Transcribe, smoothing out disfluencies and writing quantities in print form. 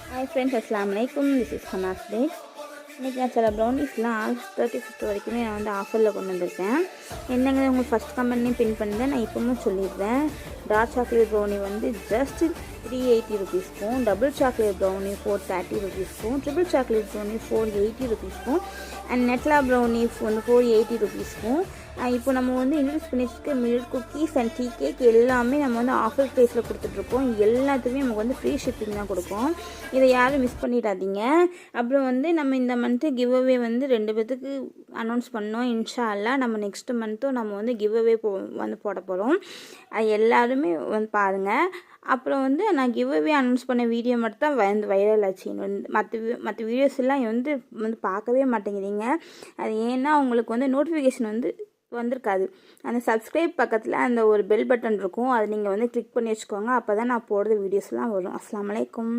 Hi friends, Assalamualaikum. This is Hanas Day. இன்றைக்கி நான் சில ப்ரௌனிஸ்லாம் ஆகஸ்ட் 31 வரைக்குமே நான் வந்து ஆஃபரில் கொண்டு வந்திருக்கேன். என்னங்க உங்களுக்கு ஃபஸ்ட் கமெண்ட்லேயும் பின் பண்ணிட்டேன். நான் இப்போவும் சொல்லிடுறேன். டார்க் சாக்லேட் ப்ரௌனி வந்து ஜஸ்ட் 380 ருபீஸ்க்கும், டபுள் சாக்லேட் ப்ரௌனி 430 ருபீஸ்க்கும், ட்ரிபிள் சாக்லேட் ப்ரௌனி 480 ருபீஸ்க்கும், அண்ட் நெட்லா ப்ரௌனி வந்து 480 ருபீஸ்க்கும். இப்போ நம்ம வந்து இன்ட்ரடியூஸ் பண்ணிட்டு milk cookies and tea cake எல்லாமே நம்ம வந்து ஆஃபர் ப்ரைஸில் கொடுத்துட்ருக்கோம். எல்லாத்துக்குமே நமக்கு வந்து ஃப்ரீ ஷிப்பிங் தான் கொடுக்கும். இதை யாரும் மிஸ் பண்ணிடாதீங்க. அப்புறம் வந்து நம்ம இந்த மந்த்து கிவ் அவே வந்து 2 பேத்துக்கு அனௌன்ஸ் பண்ணோம். இன்ஷா அல்லாஹ் நம்ம நெக்ஸ்ட் மந்த்தும் நம்ம வந்து கிவ் அவே வந்து போட போகிறோம். அது எல்லாருமே வந்து பாருங்கள். அப்புறம் வந்து நான் கிவ் அவே அனௌன்ஸ் பண்ண வீடியோ மட்டும் தான் வந்து வைரல் ஆச்சு. மற்ற வீடியோஸ் எல்லாம் வந்து பார்க்கவே மாட்டேங்கிறீங்க. அது ஏன்னா உங்களுக்கு வந்து நோட்டிஃபிகேஷன் வந்து வந்திருக்காது. அந்த சப்ஸ்கிரைப் பக்கத்தில் அந்த ஒரு பெல் பட்டன் இருக்கும். அதை நீங்கள் வந்து கிளிக் பண்ணி வச்சுக்கோங்க. அப்போ தான் நான் போடுற வீடியோஸ்லாம் வரும். அஸ்ஸலாமு அலைக்கும்.